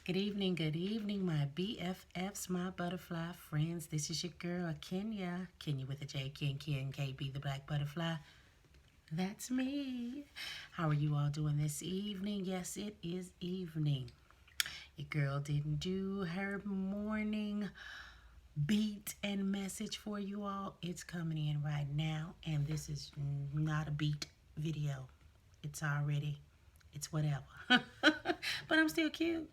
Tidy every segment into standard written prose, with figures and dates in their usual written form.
Good evening, my BFFs, my butterfly friends. This is your girl, Kenya. Kenya with a J, Ken, KB, the black butterfly. That's me. How are you all doing this evening? Yes, it is evening. Your girl didn't do her morning beat and message for you all. It's coming in right now, and this is not a beat video. It's whatever. But I'm still cute.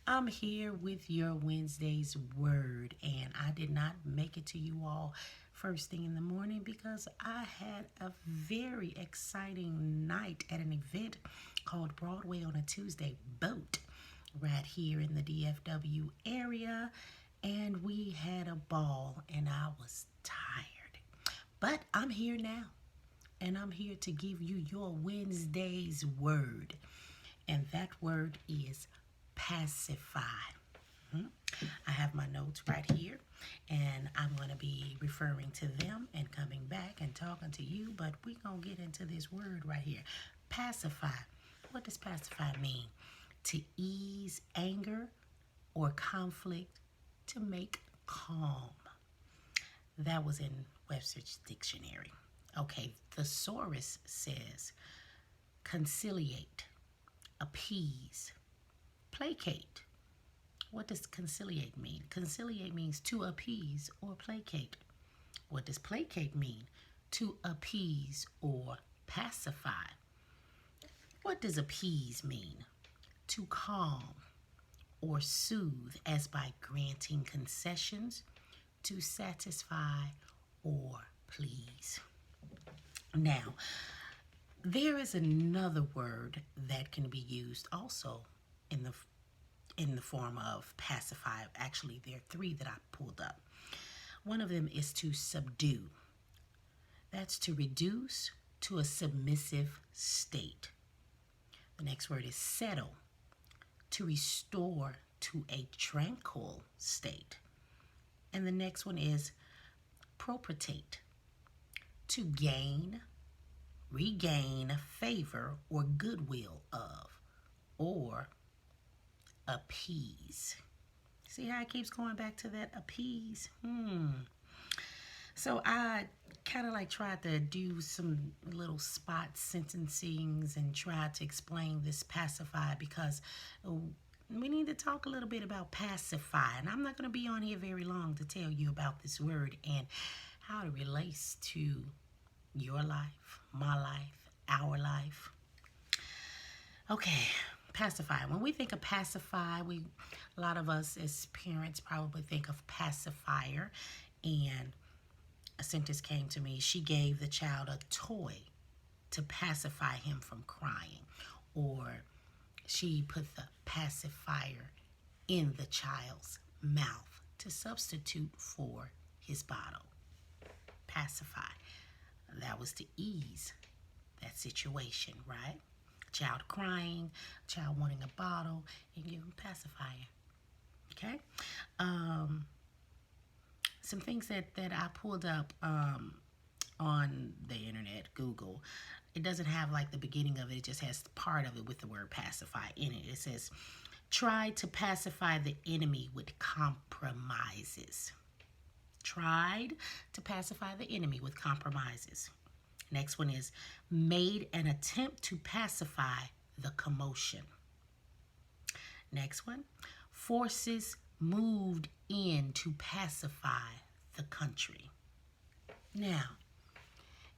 I'm here with your Wednesday's word, and I did not make it to you all first thing in the morning because I had a very exciting night at an event called Broadway on a Tuesday Boat right here in the DFW area, and we had a ball, and I was tired. But I'm here now, and I'm here to give you your Wednesday's word, and that word is pacify. I have my notes right here, and I'm going to be referring to them and coming back and talking to you, but we're going to get into this word right here. Pacify. What does pacify mean? To ease anger or conflict, to make calm. That was in Webster's dictionary. Okay, thesaurus says conciliate, appease, placate. What does conciliate mean? Conciliate means to appease or placate. What does placate mean? To appease or pacify. What does appease mean? To calm or soothe, as by granting concessions, to satisfy or please. Now, there is another word that can be used also in the form of pacify. Actually, there are three that I pulled up. One of them is to subdue. That's to reduce to a submissive state. The next word is settle. To restore to a tranquil state. And the next one is propitiate. To gain, regain favor or goodwill of, or appease. See how it keeps going back to that appease? So I kind of like tried to do some little spot sentencings and try to explain this pacify because we need to talk a little bit about pacify. And I'm not going to be on here very long to tell you about this word and how it relates to your life, my life, our life. Okay, pacify. When we think of pacify, a lot of us as parents probably think of pacifier, and a sentence came to me. She gave the child a toy to pacify him from crying, or she put the pacifier in the child's mouth to substitute for his bottle. Pacify. That was to ease that situation, right? Child crying, child wanting a bottle, and give them pacifier. Okay? Some things that I pulled up on the internet, Google. It doesn't have like the beginning of it. It just has part of it with the word pacify in it. It says, try to pacify the enemy with compromises. Tried to pacify the enemy with compromises. Next one is made an attempt to pacify the commotion. Next one, forces moved in to pacify the country. Now,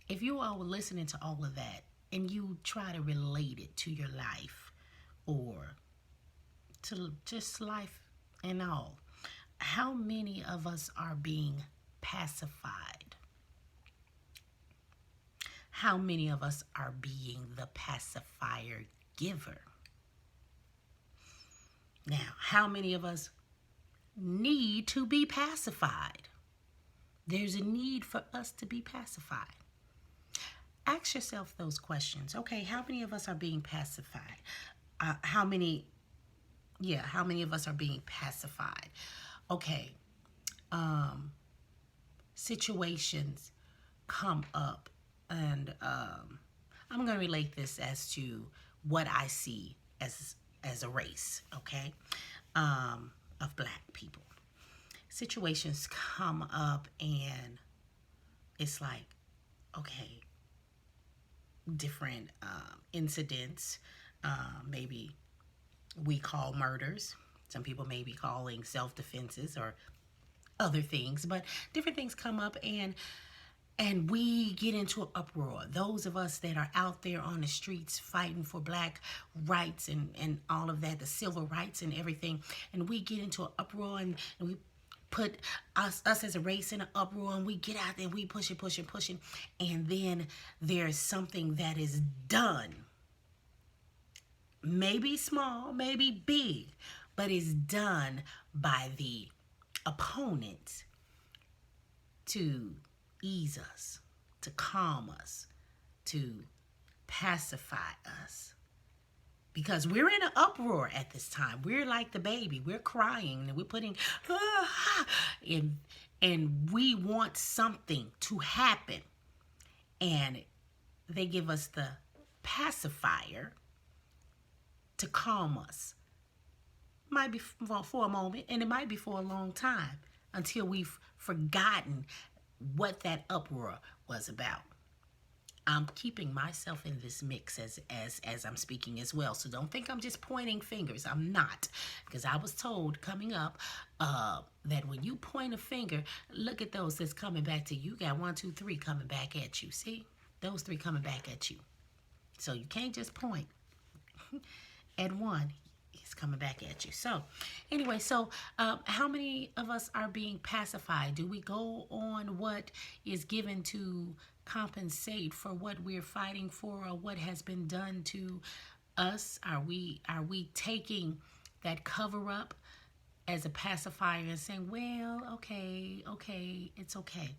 if you all were listening to all of that and you try to relate it to your life or to just life and all, how many of us are being pacified? How many of us are being the pacifier giver? Now, how many of us need to be pacified? There's a need for us to be pacified. Ask yourself those questions. Okay, how many of us are being pacified? How many of us are being pacified? Okay, situations come up, and I'm going to relate this as to what I see as a race, okay? of black people. Situations come up and it's like, okay, different incidents, maybe we call murders. Some people may be calling self-defenses or other things, but different things come up and we get into an uproar. Those of us that are out there on the streets fighting for black rights and all of that, the civil rights and everything, and we get into an uproar and we put us as a race in an uproar, and we get out there and we pushing, and then there's something that is done. Maybe small, maybe big, but it's done by the opponent to ease us, to calm us, to pacify us. Because we're in an uproar at this time. We're like the baby. We're crying and we're putting, and we want something to happen. And they give us the pacifier to calm us. Might be for a moment, and it might be for a long time until we've forgotten what that uproar was about. I'm keeping myself in this mix as I'm speaking as well. So don't think I'm just pointing fingers. I'm not. Because I was told coming up that when you point a finger, look at those that's coming back to you. You got 1, 2, 3 coming back at you. See? Those 3 coming back at you. So you can't just point at one. It's coming back at you. So anyway, how many of us are being pacified? Do we go on what is given to compensate for what we're fighting for or what has been done to us? Are we taking that cover up as a pacifier and saying, well, okay, it's okay?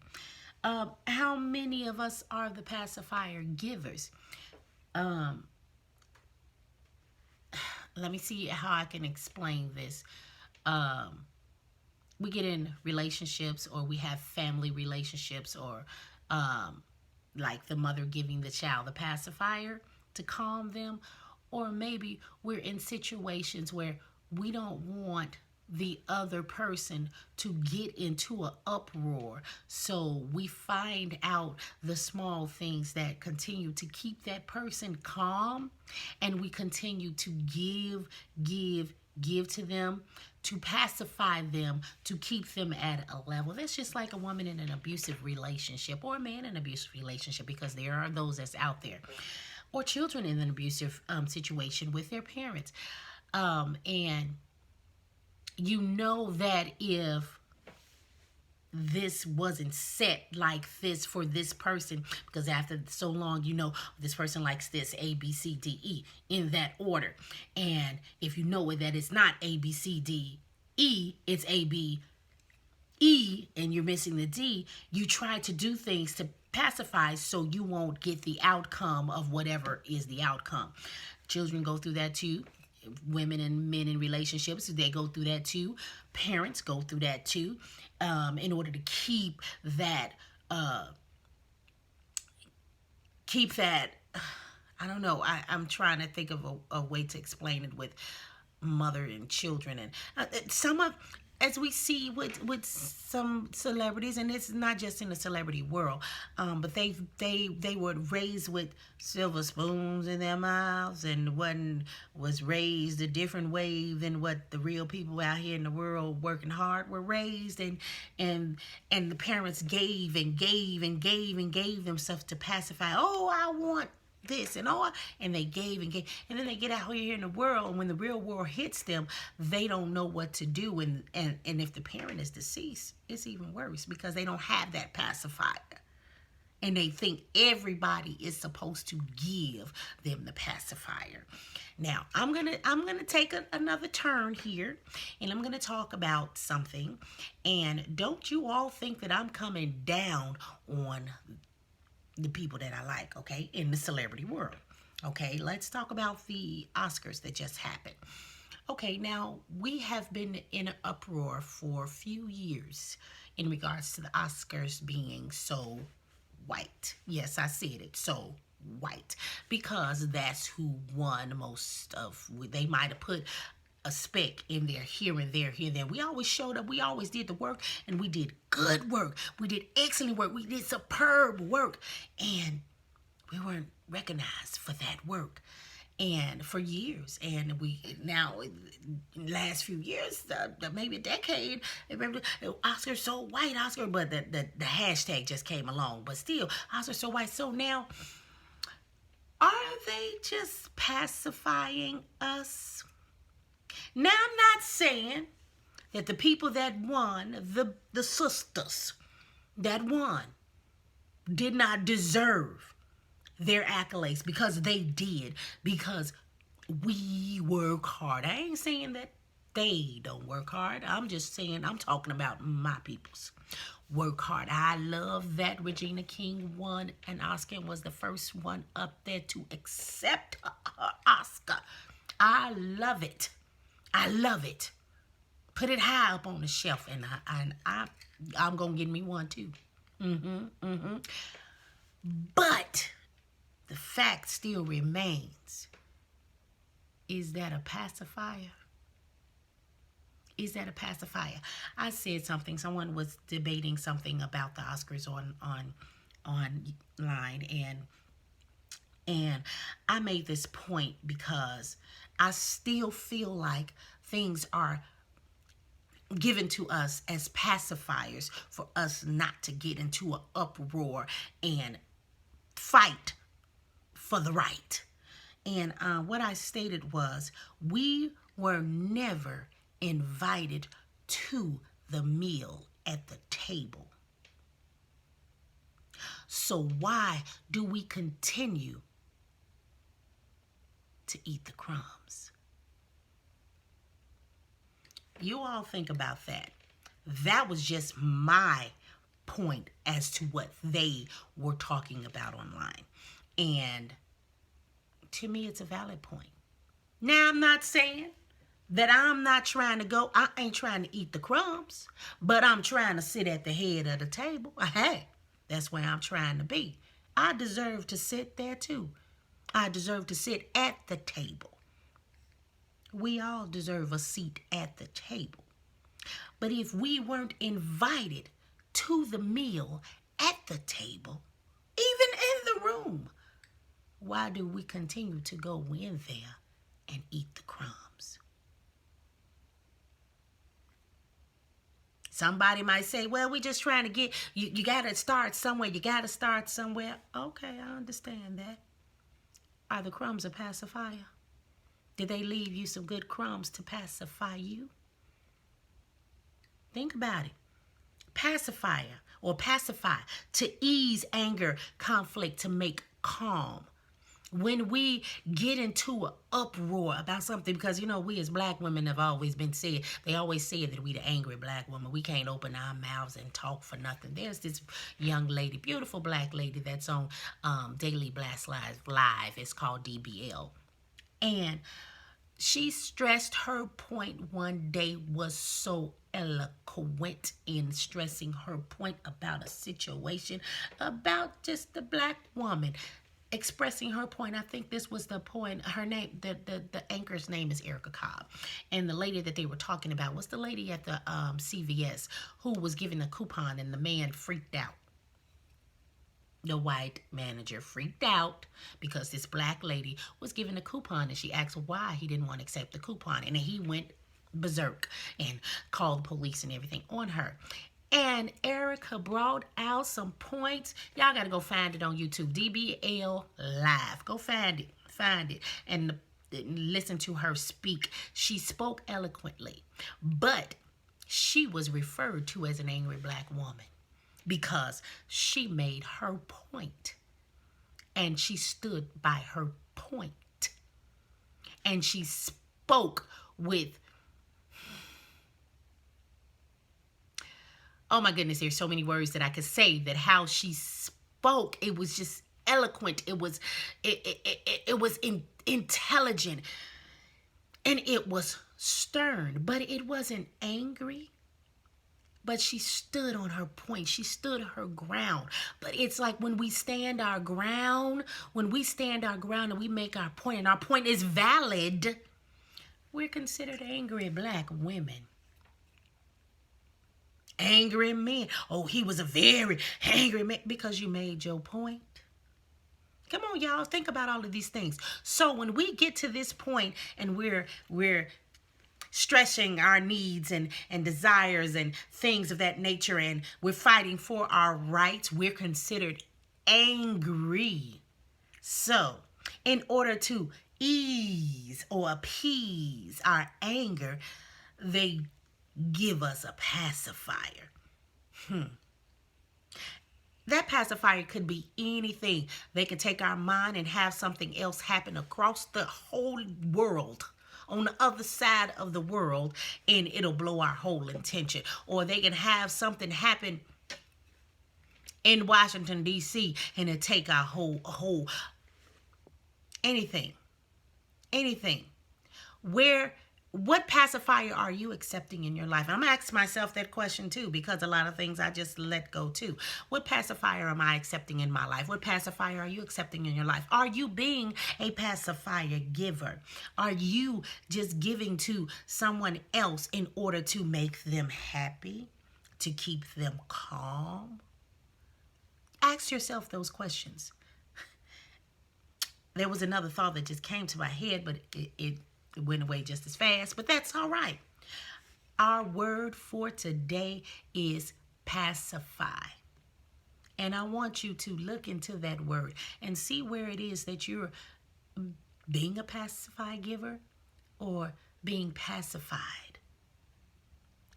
How many of us are the pacifier givers? Let me see how I can explain this. We get in relationships, or we have family relationships, or like the mother giving the child the pacifier to calm them, or maybe we're in situations where we don't want the other person to get into an uproar, so we find out the small things that continue to keep that person calm, and we continue to give to them, to pacify them, to keep them at a level. That's just like a woman in an abusive relationship, or a man in an abusive relationship, because there are those that's out there, or children in an abusive situation with their parents. And you know that if this wasn't set like this for this person, because after so long, you know, this person likes this, A, B, C, D, E, in that order. And if you know it, that it's not A, B, C, D, E, it's A, B, E, and you're missing the D, you try to do things to pacify so you won't get the outcome of whatever is the outcome. Children go through that too. Women and men in relationships, they go through that too. Parents go through that too, in order to keep that I don't know, I'm trying to think of a way to explain it with mother and children, and some of, as we see with some celebrities, and it's not just in the celebrity world, but they were raised with silver spoons in their mouths, and one was raised a different way than what the real people out here in the world working hard were raised, and the parents gave themselves to pacify. Oh, I want this, and they gave, and then they get out here in the world, and when the real world hits them, they don't know what to do, and if the parent is deceased, it's even worse, because they don't have that pacifier, and they think everybody is supposed to give them the pacifier. Now I'm gonna take another turn here, and I'm gonna talk about something, and don't you all think that I'm coming down on the people that I like, okay, in the celebrity world. Okay, let's talk about the Oscars that just happened. Okay, now we have been in an uproar for a few years in regards to the Oscars being so white. Yes, I said it, so white, because that's who won most of. They might have put a speck in there, here and there, here and there. We always showed up. We always did the work, and we did good work. We did excellent work. We did superb work, and we weren't recognized for that work. And for years, and we now, last few years, maybe a decade, Oscar's so white, Oscar, but the hashtag just came along. But still, Oscar's so white. So now, are they just pacifying us? Now, I'm not saying that the people that won, the sisters that won, did not deserve their accolades, because they did, because we work hard. I ain't saying that they don't work hard. I'm just saying, I'm talking about my peoples. Work hard. I love that Regina King won an Oscar and was the first one up there to accept her Oscar. I love it. I love it. Put it high up on the shelf, and I'm gonna get me one too. But the fact still remains. Is that a pacifier? Is that a pacifier? I said something. Someone was debating something about the Oscars online, and I made this point because I still feel like things are given to us as pacifiers for us not to get into an uproar and fight for the right. And what I stated was, we were never invited to the meal at the table. So why do we continue to eat the crumbs? You all think about that. That was just my point as to what they were talking about online. And to me, it's a valid point. Now, I'm not saying that I'm not trying to go. I ain't trying to eat the crumbs, but I'm trying to sit at the head of the table. Hey, that's where I'm trying to be. I deserve to sit there too. I deserve to sit at the table. We all deserve a seat at the table. But if we weren't invited to the meal at the table, even in the room, why do we continue to go in there and eat the crumbs? Somebody might say, well, we're just trying to get, you got to start somewhere. You got to start somewhere. Okay, I understand that. Are the crumbs a pacifier? Did they leave you some good crumbs to pacify you? Think about it. Pacifier or pacify, to ease anger, conflict, to make calm. When we get into an uproar about something, because, we as black women have always been said, they always say that we the angry black woman. We can't open our mouths and talk for nothing. There's this young lady, beautiful black lady that's on Daily Blast Live. It's called DBL. And she stressed her point one day, was so eloquent in stressing her point about a situation, about just the black woman expressing her point. I think this was the point. Her name, the anchor's name is Erica Cobb. And the lady that they were talking about was the lady at the CVS who was giving a coupon, and the man freaked out. The white manager freaked out because this black lady was given a coupon, and she asked why he didn't want to accept the coupon. And he went berserk and called the police and everything on her. And Erica brought out some points. Y'all got to go find it on YouTube. DBL Live. Go find it. And listen to her speak. She spoke eloquently. But she was referred to as an angry black woman because she made her point. And she stood by her point. And she spoke with, oh my goodness, there's so many words that I could say, that how she spoke, it was just eloquent. It was intelligent, and it was stern, but it wasn't angry. But she stood on her point. She stood her ground. But it's like when we stand our ground, and we make our point, and our point is valid, We're considered angry black women. Angry men. Oh, he was a very angry man because you made your point. Come on, y'all. Think about all of these things. So when we get to this point and we're stressing our needs and desires and things of that nature, and we're fighting for our rights, we're considered angry. So in order to ease or appease our anger, they give us a pacifier. That pacifier could be anything. They could take our mind and have something else happen across the whole world, on the other side of the world, and it'll blow our whole intention. Or they can have something happen in Washington, D.C., and it'll take our whole anything. What pacifier are you accepting in your life? And I'm going to ask myself that question too, because a lot of things I just let go too. What pacifier am I accepting in my life? What pacifier are you accepting in your life? Are you being a pacifier giver? Are you just giving to someone else in order to make them happy, to keep them calm? Ask yourself those questions. There was another thought that just came to my head, but it went away just as fast, but that's all right. Our word for today is pacify. And I want you to look into that word and see where it is that you're being a pacify giver or being pacified.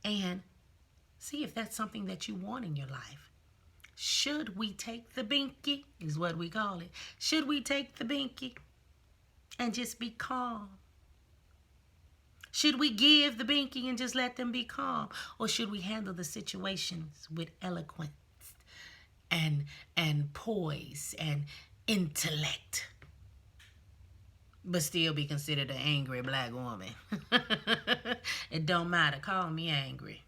And see if that's something that you want in your life. Should we take the binky, is what we call it. Should we take the binky and just be calm? Should we give the binky and just let them be calm? Or should we handle the situations with eloquence and poise and intellect, but still be considered an angry black woman? It don't matter. Call me angry.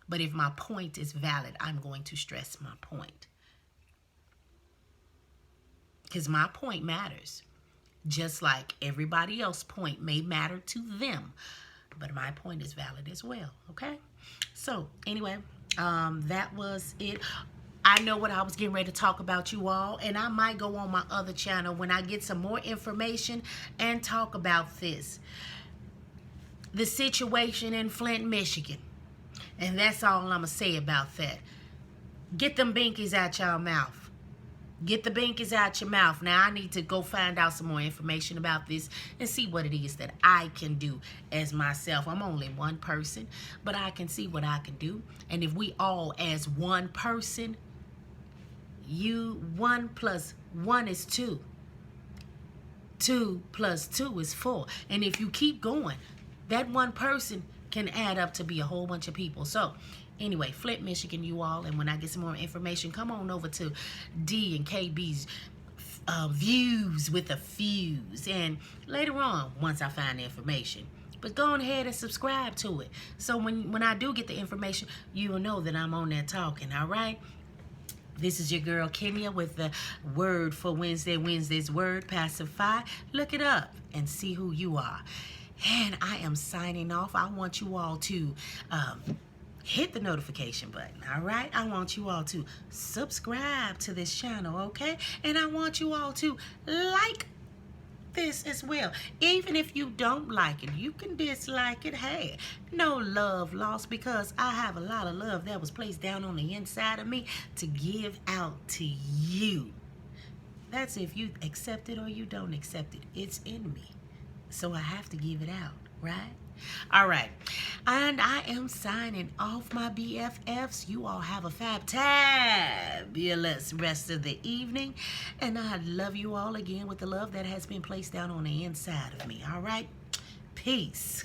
But if my point is valid, I'm going to stress my point. Because my point matters. Just like everybody else's point may matter to them. But my point is valid as well, okay? So, anyway, that was it. I know what I was getting ready to talk about, you all, and I might go on my other channel when I get some more information and talk about this. The situation in Flint, Michigan. And that's all I'm going to say about that. Get them binkies out your mouth. Get the binkies out your mouth. Now, I need to go find out some more information about this and see what it is that I can do as myself. I'm only one person, but I can see what I can do. And if we all as one person, 1 plus 1 is 2. 2 plus 2 is 4. And if you keep going, that one person can add up to be a whole bunch of people. So, anyway, Flint, Michigan, you all. And when I get some more information, come on over to D and KB's Views with a Fuse. And later on, once I find the information. But go on ahead and subscribe to it. So when I do get the information, you will know that I'm on there talking, all right? This is your girl, Kenya, with the word for Wednesday's word, pacify. Look it up and see who you are. And I am signing off. I want you all to hit the notification button, all right? I want you all to subscribe to this channel, okay? And I want you all to like this as well. Even if you don't like it, you can dislike it. Hey, no love lost, because I have a lot of love that was placed down on the inside of me to give out to you. That's if you accept it or you don't accept it. It's in me. So I have to give it out, right? All right. And I am signing off, my BFFs. You all have a fabulous rest of the evening. And I love you all again with the love that has been placed down on the inside of me. All right? Peace.